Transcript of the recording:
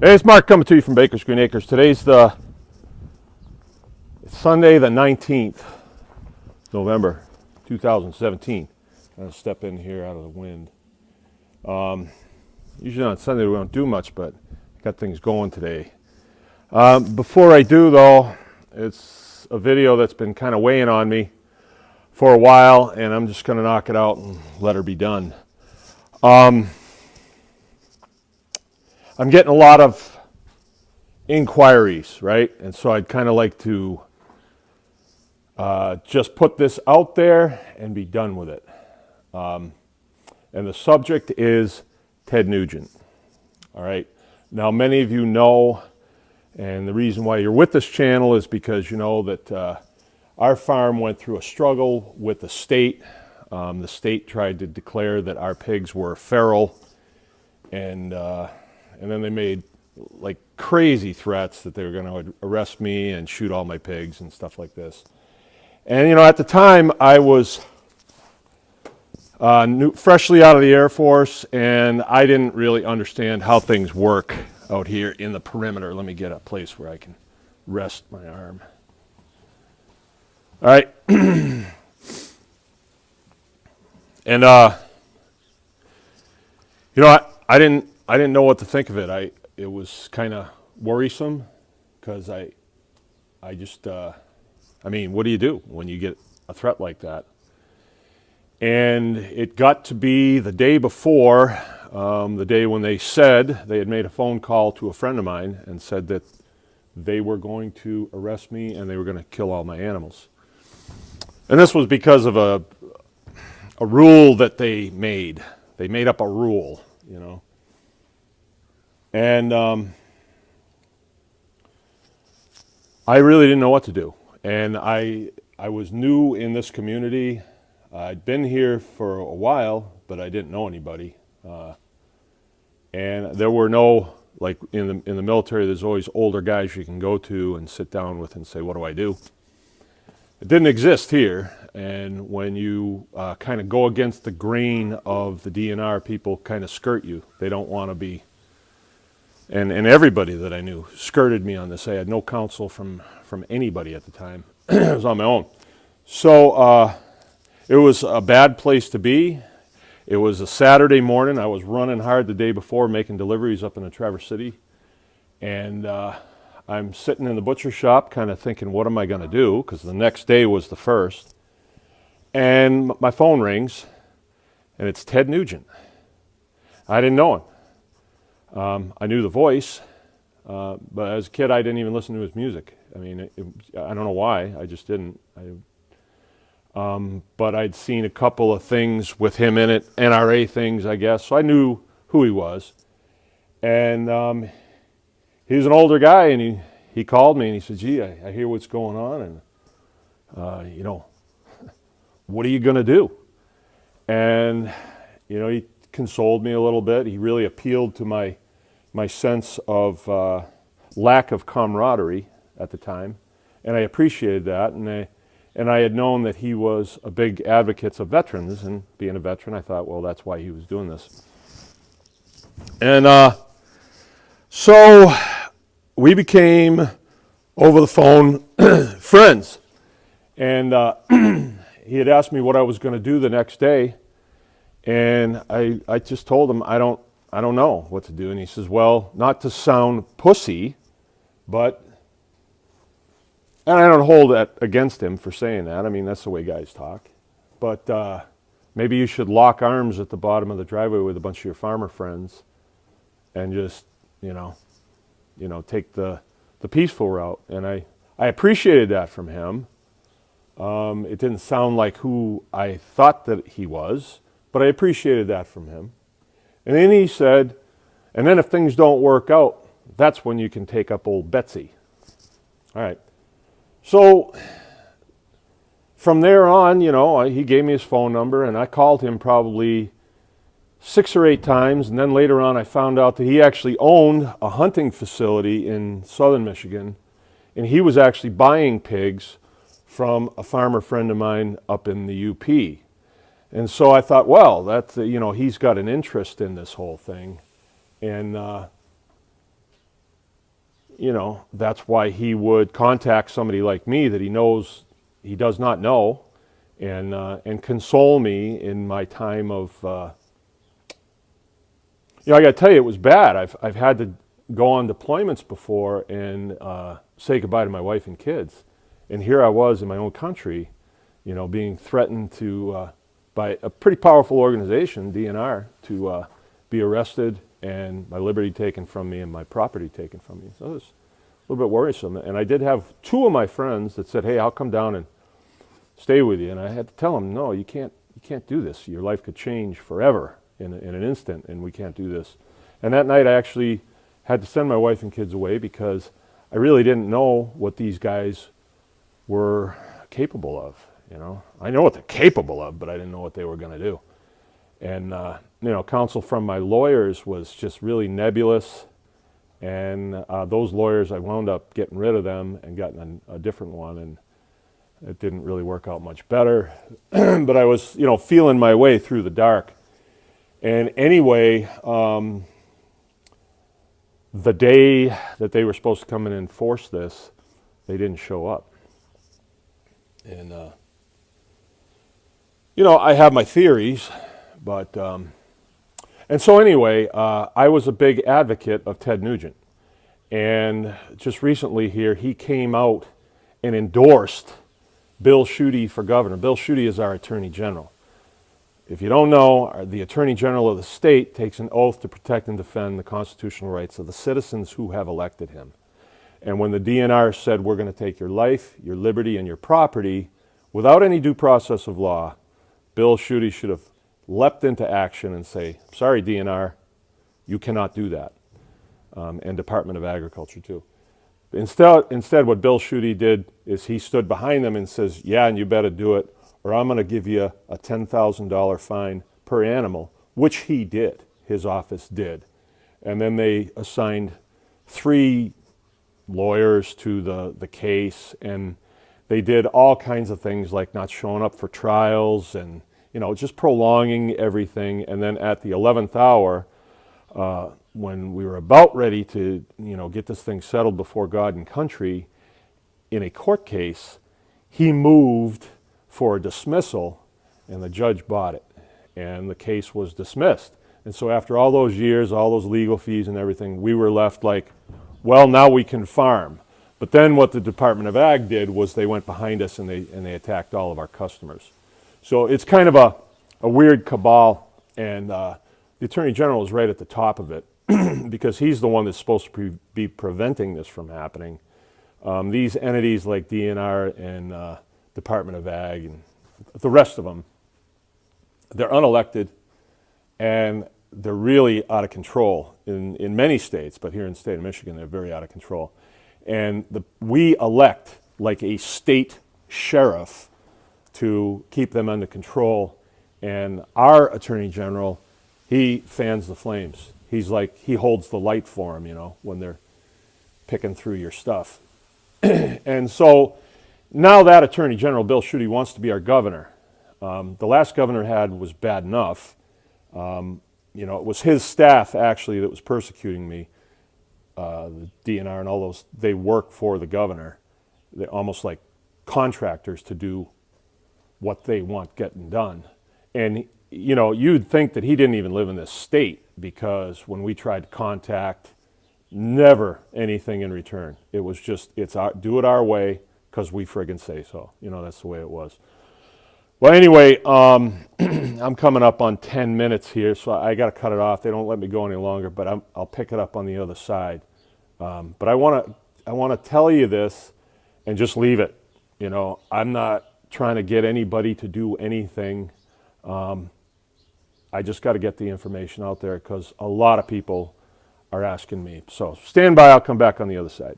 Hey, it's Mark coming to you from Baker's Green Acres. Today's it's Sunday the 19th, November 2017. I'm going to step in here out of the wind. Usually on Sunday we don't do much, but I got things going today. Before I do though, it's a video that's been kind of weighing on me for a while, and I'm just going to knock it out and let her be done. I'm getting a lot of inquiries, right? And so I'd kind of like to just put this out there and be done with it. And the subject is Ted Nugent. All right. Now, many of you know, and the reason why you're with this channel is because you know that our farm went through a struggle with the state. The state tried to declare that our pigs were feral, and then they made like crazy threats that they were going to arrest me and shoot all my pigs and stuff like this. And you know, at the time I was freshly out of the Air Force, and I didn't really understand how things work out here in the perimeter. Let me get a place where I can rest my arm. All right. And you know, I didn't know what to think of it. It was kind of worrisome because I just I mean, what do you do when you get a threat like that? And it got to be the day before, the day when they said they had made a phone call to a friend of mine and said that they were going to arrest me and they were going to kill all my animals. And this was because of a rule that they made. They made up a rule, you know. And I really didn't know what to do. And I was new in this community. I'd been here for a while, but I didn't know anybody. And there were no, like in the military, there's always older guys you can go to and sit down with and say, what do I do? It didn't exist here. And when you kind of go against the grain of the DNR, people kind of skirt you. They don't want to be. And everybody that I knew skirted me on this. I had no counsel from anybody at the time. I was on my own. So it was a bad place to be. It was a Saturday morning. I was running hard the day before, making deliveries up in the Traverse City. And I'm sitting in the butcher shop kind of thinking, what am I going to do? Because the next day was the 1st. And my phone rings, and it's Ted Nugent. I didn't know him. I knew the voice, but as a kid, I didn't even listen to his music. I mean, I don't know why. I just didn't. But I'd seen a couple of things with him in it, NRA things, I guess. So I knew who he was. And he was an older guy, and he called me, and he said, gee, I hear what's going on, and, you know, what are you going to do? And, you know, he consoled me a little bit. He really appealed to my sense of lack of camaraderie at the time, and I appreciated that. And I had known that he was a big advocate of veterans, and being a veteran, I thought, well, that's why he was doing this. And so we became over the phone friends, and he had asked me what I was going to do the next day. And I just told him, I don't know what to do. And he says, well, not to sound pussy, but, and I don't hold that against him for saying that. I mean, that's the way guys talk. But maybe you should lock arms at the bottom of the driveway with a bunch of your farmer friends and just, you know, take the peaceful route. And I appreciated that from him. It didn't sound like who I thought that he was, but I appreciated that from him. And then he said, and then if things don't work out, that's when you can take up old Betsy. All right. So from there on, you know, he gave me his phone number, and I called him probably 6 or 8 times. And then later on, I found out that he actually owned a hunting facility in southern Michigan, and he was actually buying pigs from a farmer friend of mine up in the UP. And so I thought, well, that's, you know, he's got an interest in this whole thing. And that's why he would contact somebody like me that he knows he does not know, and console me in my time of. I got to tell you, it was bad. I've had to go on deployments before and say goodbye to my wife and kids, and here I was in my own country, being threatened by a pretty powerful organization, DNR, to be arrested and my liberty taken from me and my property taken from me. So it was a little bit worrisome. And I did have two of my friends that said, "Hey, I'll come down and stay with you." And I had to tell them, "No, you can't do this. Your life could change forever in an instant, and we can't do this." And that night I actually had to send my wife and kids away because I really didn't know what these guys were capable of. I know what they're capable of, but I didn't know what they were going to do. And counsel from my lawyers was just really nebulous. And those lawyers, I wound up getting rid of them and gotten a different one, and it didn't really work out much better. But I was, feeling my way through the dark. And anyway, the day that they were supposed to come in and enforce this, they didn't show up. And I have my theories, but and so anyway, I was a big advocate of Ted Nugent, and just recently here he came out and endorsed Bill Schuette for governor. Bill Schuette is our Attorney General. If you don't know, the Attorney General of the state takes an oath to protect and defend the constitutional rights of the citizens who have elected him. And when the DNR said, "We're going to take your life, your liberty, and your property," without any due process of law, Bill Schuette should have leapt into action and say, "Sorry, DNR, you cannot do that." And Department of Agriculture too. Instead, what Bill Schuette did is he stood behind them and says, "Yeah, and you better do it, or I'm going to give you a $10,000 fine per animal," which he did. His office did. And then they assigned 3 lawyers to the case, and they did all kinds of things like not showing up for trials and just prolonging everything. And then at the 11th hour, when we were about ready to get this thing settled before God and country in a court case, he moved for a dismissal, and the judge bought it, and the case was dismissed. And so after all those years, all those legal fees and everything, we were left like, well, now we can farm. But then what the Department of Ag did was they went behind us and they attacked all of our customers. So it's kind of a weird cabal, and the Attorney General is right at the top of it because he's the one that's supposed to be preventing this from happening. These entities like DNR and Department of Ag and the rest of them, they're unelected, and they're really out of control in many states, but here in the state of Michigan, they're very out of control. And we elect like a state sheriff to keep them under control. And our Attorney General, he fans the flames. He holds the light for them, when they're picking through your stuff. And so now that Attorney General, Bill Schuette, wants to be our governor. The last governor had was bad enough. It was his staff actually that was persecuting me. The DNR and all those, they work for the governor. They're almost like contractors to do what they want getting done. And, you'd think that he didn't even live in this state, because when we tried to contact, never anything in return. It was just, do it our way because we friggin' say so. That's the way it was. Well, anyway, I'm coming up on 10 minutes here, so I got to cut it off. They don't let me go any longer, but I'll pick it up on the other side. But I want to tell you this and just leave it. I'm not trying to get anybody to do anything. I just got to get the information out there because a lot of people are asking me. So stand by. I'll come back on the other side.